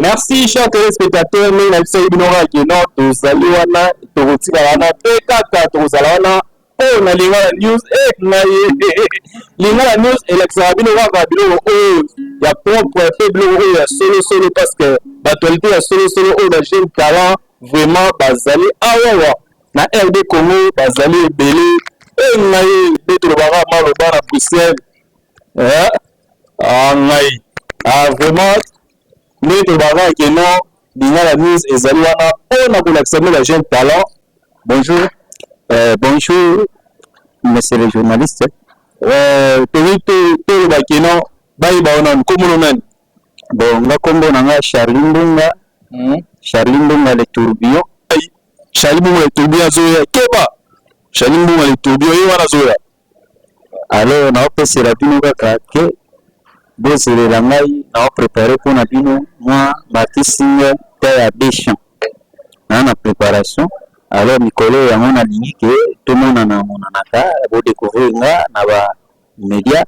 Merci, chers téléspectateurs. Nous avons ignoré que nous allons on a Lingala News Lingala News et l'exabino il y a propre faible solo parce que l'actualité est solo on a jeune talent vraiment basali awa na RD Congo basali belé et naïe betro bara malobara poussière vraiment betro bara que non Lingala News et zaliwana on a pour l'accepter la jeune talent. Bonjour. Bonjour, monsieur le journaliste. Charlimbunga le tourbillon. Charlimbunga le tourbillon zoya keba. Charlimbunga le tourbillon ywana zoya. Alors na opese la bino kaka ke bozele la ngai na préparer pour na bino moi Baptiste Terre Béchamp. Na préparation. Alors Nicolas ya mona lingi ke tout monde na monanaka bo découvrir nga na ba média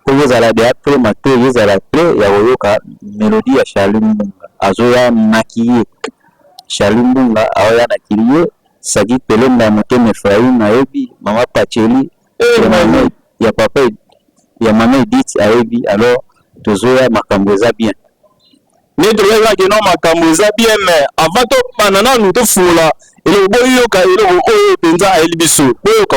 ko yezala de après mato yezala après ya oyoka mélodie ya Charlimbunga azoya makiye Charlimbunga aoya nakiye sagi pelenda moteme Efraim ayebi mama Pacheli ya papa ya mama Edith ayebi alors tozoya makambo za bien mais de là que non makambo za bien mais avant to banana nous to fula et le boyo ka ile o penza a elibiso boyo ka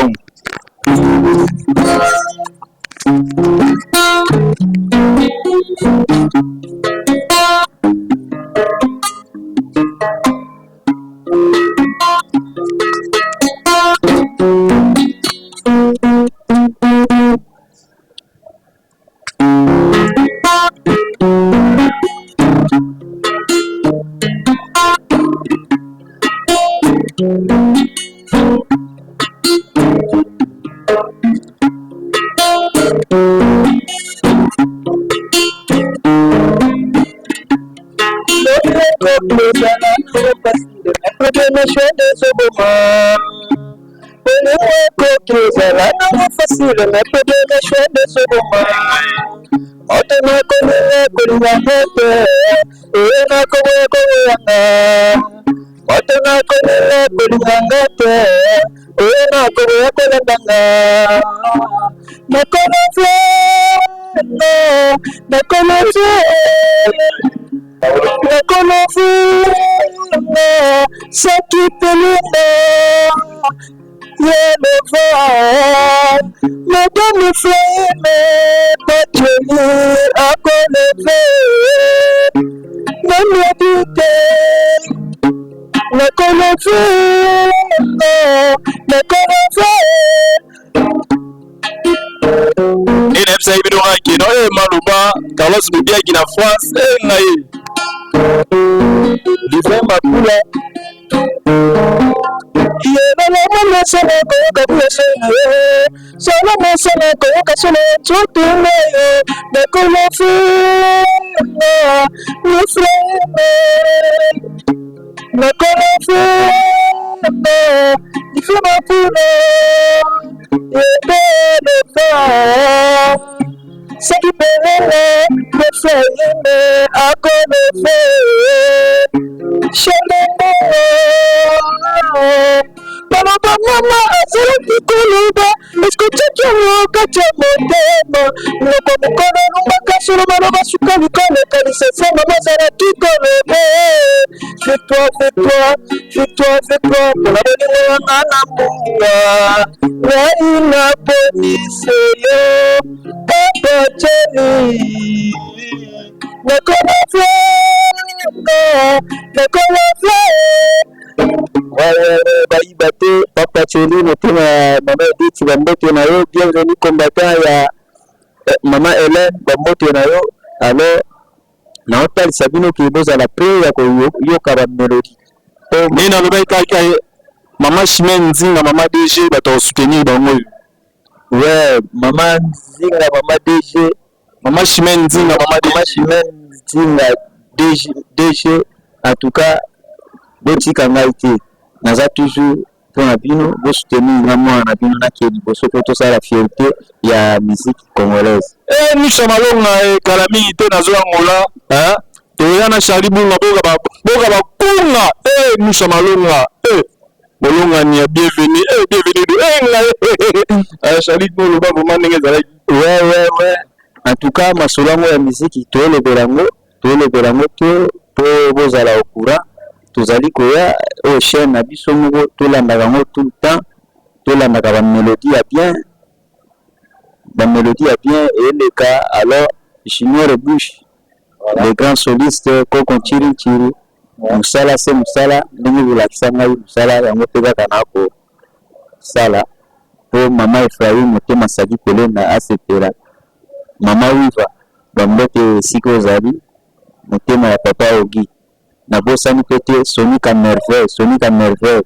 Et les psy bidora qui non maluba Carlos Bibia qui na France naï l'hiver ma coula ce qui peut me faire aimer à connaître chez Mama azala kikuluba esikucha kyoka kya motema loko mukono lumaka solo maloba suka likole kalisese mama azala kikolobe fais-toi pour la bonne na munga na ponise yo papa cheli nakona baibate papa cheli motema mama Edith bambote na yo bienvenue combattant ya mama Hélène bambote na yo alors na hotel Sabino qui boza la pre ya ko yoka ba melody mais na lobai kaka mama Chimène Nzinga mama DG bato soutenir bango ouais mama Nzinga mama DG mama Chimène Nzinga mama Chimène Nzinga DG en tout cas botika ngai te naza toujours pour na bino bo soutenir na mwana bino na kedi bo sokoto ça la fierté ya musique congolaise nous sommes allons kalami te nazo ngola hein to yana Charlie Bunga boga ba kunga nous sommes allons bolonga ni bienvenue bienvenue Charlie Bunga ba vraiment ndenge zala ouais en tout cas masolango ya musique to le berango to bozala au courant tozali koya au chaîne na biso moko tolandaka ngo tout le temps tolandaka ba mélodie ya bien et les cas alors Junior Bush le grand soliste Koko Chiri musala se musala ndenge bilakisa ngai musala yango te kaka nako sala po mama Efraim motema sadi pelenda asepela mama Wiva bambote siko ozali motema ya papa Ogi na bosani pété Sonika Merveille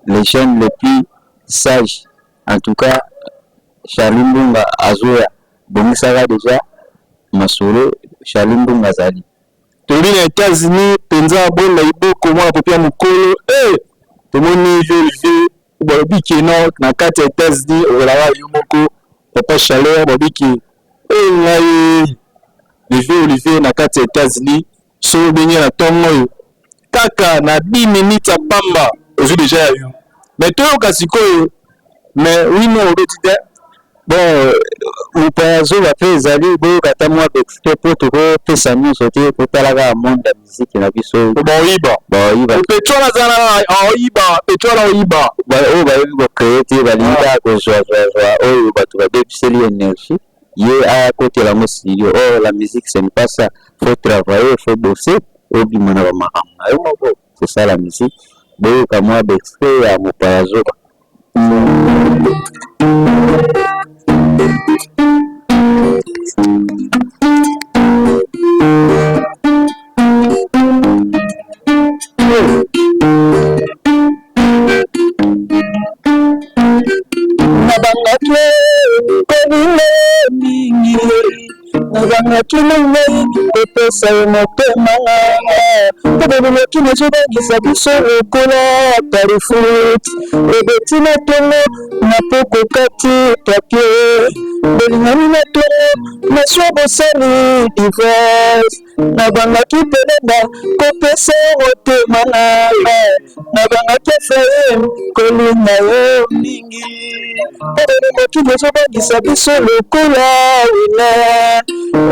les jeunes les plus sages en tout cas Charlie Mbunga azoya bomisaka déjà masolo Charlie Mbunga zali toli na États-Unis penza bonda iboko mwa popia mukolo tomoni Olivier bobiki na kati ya États-Unis olawa yumoko papa Chaleur bobiki ngai Olivier na kati ya États-Unis so benye na tongo kaka na 10 minutes à pamba ozu déjà yo mais toi kasikoyo mais oui non obetite bon upazo ba pezali bo kata mwa extrait pour to pesa nyonso te kotalaka monde ya musique na biso boiba petrol azana oiba ba créer ba linda ko joa oyo batu ba depseli énergie ye a côté la musique la musique c'est pas ça faut travailler faut bosser obi mana ba mahanga c'est ça la musique bo kama d'extrait ya mupazo nabangaki konile mingi nabangaki mingi kopesa yo motema tobebelaki nezobangisa biso lokola tarifut ebeti na tongo na poko kati papie bolingani na tongo naswa bosali divorce nabangaki pelenda kopesa motema na nabangaki Efraim kolinga yo mingi tobebelaki nezobangisa biso lokola wina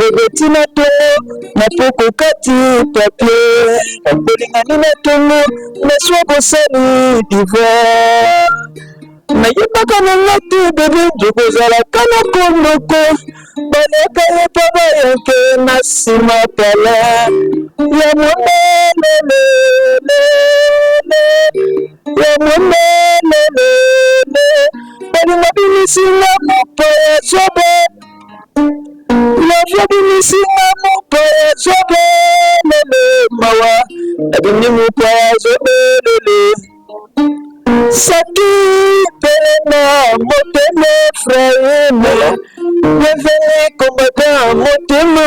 ebeti na tongo na poko kati papie bolingani na tongo naswa bosali divorce nayebaka nanga te bebe nzokozalaka na kondoko baleka ye mpo bayoke na nsima pala ya monelelelele ya monelelele bisinga mopaya zobe lavia bisinga mopaya zobe lele mawa abini mopaya zobe lele saki pelena motema Efraïm Bienvenue combattant motema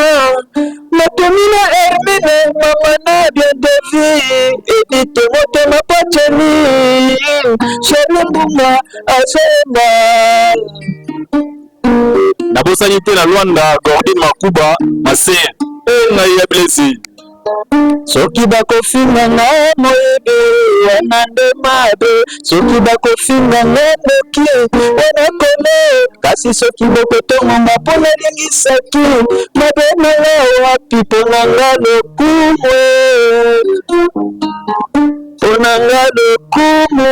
Motomina Hermine Mamana bien de vie Edite motema pachani Shalembuma Azena nabosani te na Luanda Gordine Makuba Maser na ya blessé soki bakofinga nga moyebi wana nde mabe soki bakofinga nga noki wana kole kasi soki bokotongonga mpo nalingisaki mabe nanga wapi mpo nanga lokumu mpo nanga lokumu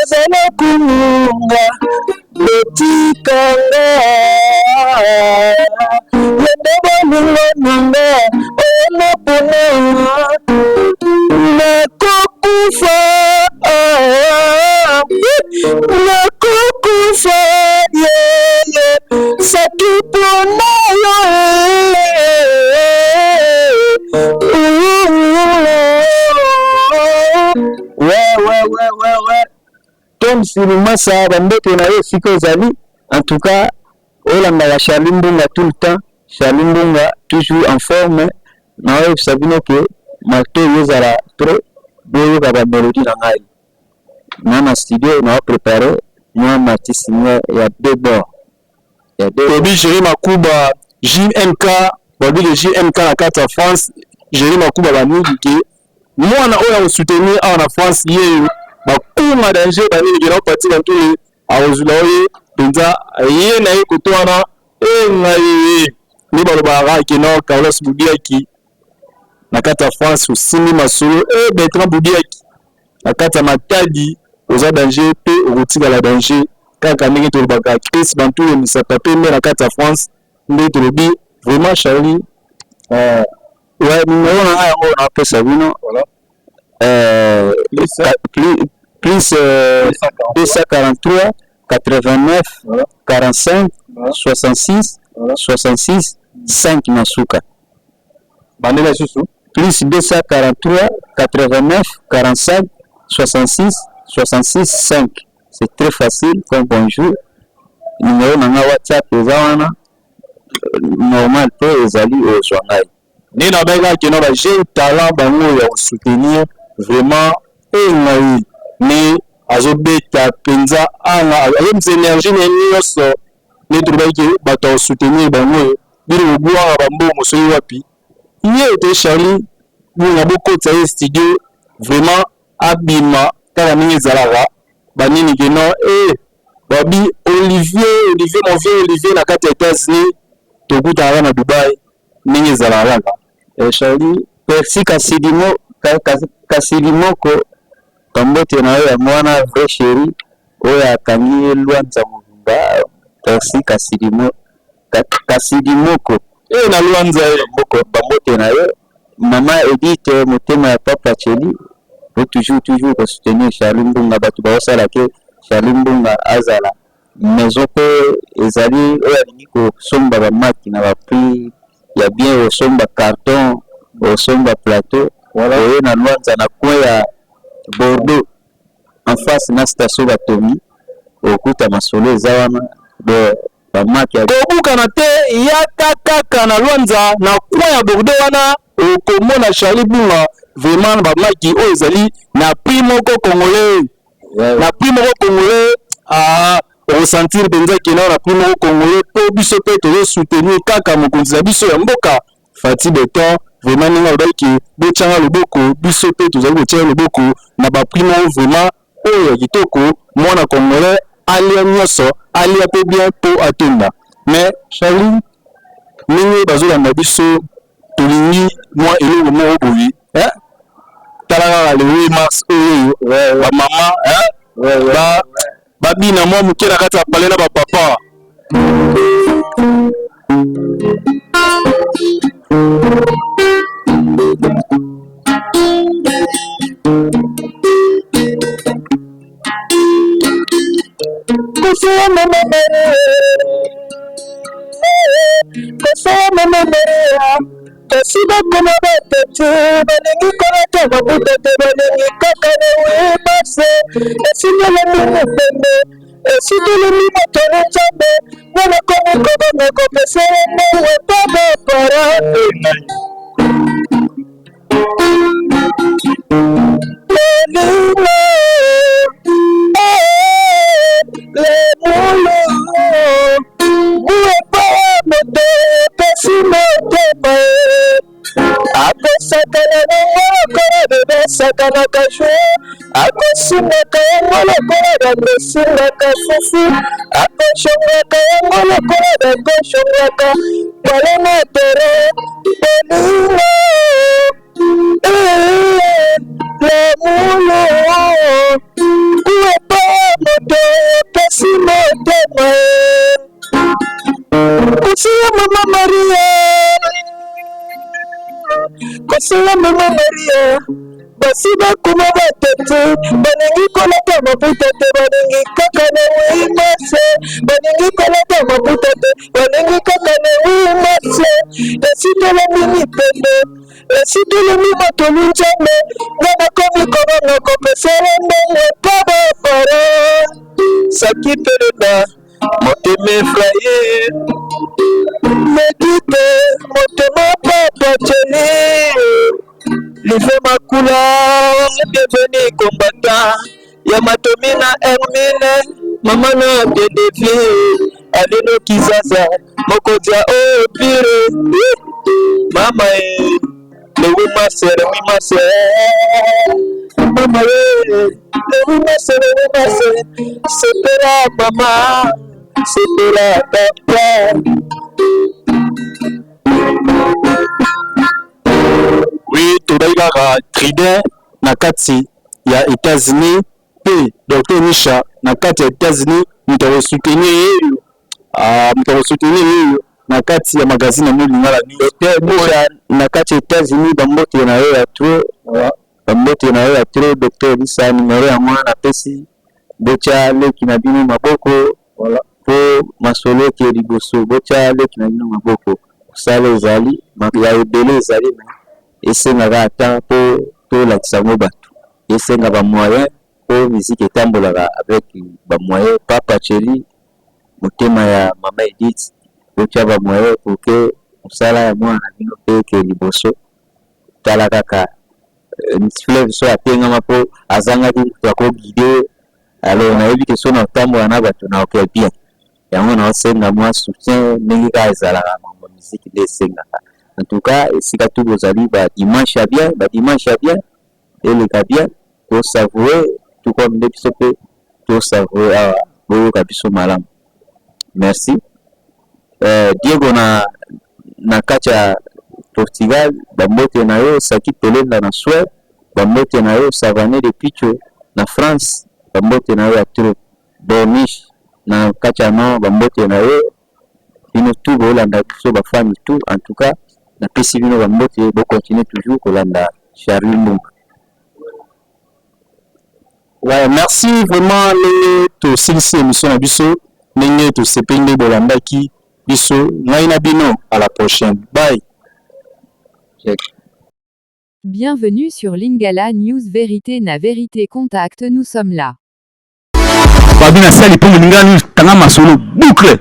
eza lokumunga botikanga yende bolingo nanga oyena pona nakokufa nakokufa yeye saki pona yo ouais Tom Sirimasa bambote na yo siko ezali en tout cas olanda Charlie Mbunga tout le temps Charlie Mbunga toujours en forme na oyo sabino ke marto yezala trop boyo ba melodie na ngai na studio na préparer moi artiste ya Debo ya Tobi Jerry Makuba JMK babi le JMK na kata France Jerry Makuba baniki ke mwana oyo soutenir en France yeyo bakuma danger banini gena parti na tout awozula oye penza ye na ye kotwana ngai ni balobara ke no Carlos Budiaki na kata France usimi masolo Bertrand Budiaki na kata Matadi oza danger pe okotika la danger kaka ndenge tolobaka Chris Bantu misaka pe na kata France ndenge tolobi vraiment Charlie ouais numéro na yango na pesa bino voilà plus 243 89 45 66 66 5 Nasuka bandela susu plus 243 89 45 66 66 5 c'est très facile comme bonjour numéro nanga WhatsApp ezawana normal pe ezali ozwangai ni na bega kino ba jeune talent bango ya soutenir vraiment ngai ni azobeta penza ana ayemze énergie na nyonso ni turbaiki bato soutenir bango biri ogwa bambo mosoyi wapi ye te Charlie bunga bokota ye studio vraiment abima kala mingi zalala banini keno babi Olivier mon vieux Olivier na kati États-Unis tokuta na Dubai mingi zalala Charlie Percy Kasilimoko kambote na ya mwana vrai chéri oya kangi Luanza Muvunga Percy Kasilimoko na Luanza Moko kambote na yo mama Edith motema ya papa Cheli toujours pour soutenir Charlie Mbunga batu baosala ke Charlie Mbunga azala maison pe ezali oya niko somba ba maki na ba prix ya bien au somba carton au somba plateau voilà na Luanza na kwa Bordeaux en face na station Batomi okuta masolo ezawana de bamaki obuka na te yaka kaka na Luanza na kwa ya Bordeaux wana okomona Charlie Mbunga vraiment bamaki oyo ezali na prix moko congolais na prix moko congolais ressentir benza kena na prix moko congolais po biso pe to soutenir kaka mokonzi ya biso ya mboka Fati Beton vraiment ninga lobaki bochanga loboko biso pe tozali bochanga loboko na ba prix moko vraiment oyo kitoko mwana congolais alia nyoso alia pe bien po atenda mais Charlie ninga bazolanda biso tolingi moi eloko moko boyi talaka le 8 mars ba mama babina mwa muke na kati ya pale na ba papa Kosea mama Maria, kosea mama Maria. Kasiba kuna batete, balingi kolata mabutete, balingi kaka ne wemase. Esinele mime pende, esinele mime tole jambe. Wana komi koba meko pesere mewe baba para. Lelilo, lemulo, uwe para mote, pesimo tema. Ako sakana na kora bebe sakana kashu. Ako sunga kaya ngolo kora bebe sunga kasufu. Ako shonga kaya ngolo kora bebe shonga ka. Pale na tere belingo. Le mulo. Uwe pa moto pesi mote ma. Kusiya mama Maria. Kosela mama Maria, basiba kuma batete, baningi kolata mabutete, baningi kaka na wimase, baningi kolata mabutete, baningi kaka na wimase, esitele mimi pende, esitele mimi tolunjame, wana komi korona kopesere mbele paba para, sakipelena, moteme fraye, medite, motema papa cheni. Life makula, deveni combattant. Yamatomina Hermine, mama na dedefi. Alino kizaza, mokoja o pire. Mama le wimasere, mama le wimasere. Sepera mama, sepera papa. Oui, todaigaka Trident na kati ya États-Unis pe Dr. Misha na kati ya États-Unis mtoro soutenir na kati ya magazine ya Molinga la Dr. Misha na kati ya États-Unis bambote na yo ya trop Dr. Misha numero ya mwana pesi bocha leki na bino maboko voilà po masolo ke liboso bocha leki na bino maboko sala ezali ya ebele ezali na esengaka ata po tolakisa ngo bato esenga bamoyen po miziki etambolaka avec bamoyen papa cheri motema ya mama Edith otya bamoyen poke mosala ya mwana bino mpe ke liboso tala kaka fleuve so atengama po azangaki moto akogide alors nayebi ke so na otambola na bato na okel bien yango na osenga mwa soutien ndenge kaka ezalaka mambo miziki nde esengaka. En tout cas, si tout vous allez, dimanche à bien, et le cas bien, pour savourer, tout comme les petits pour savourer, pour capisso malam. Merci. Diego na kacha Portugal, bambote na yo, saki pelenda na Suède, bambote na yo, savane de picho na France, bambote na yo a trop, Borniche, na kacha no, bambote na yo, ino tout, bolanda, so ba famille tout, en tout cas, na pesi bino bambote bo continuer toujours kolanda Charlie Mbongo. Ouais, merci vraiment les to silisi émission na biso ndenge to sepende bolandaki biso ngai na bino à la prochaine. Bye. Check. Bienvenue sur Lingala News Vérité na Vérité Contact, nous sommes là. Babina sali pour Lingala News tanga masolo boucle.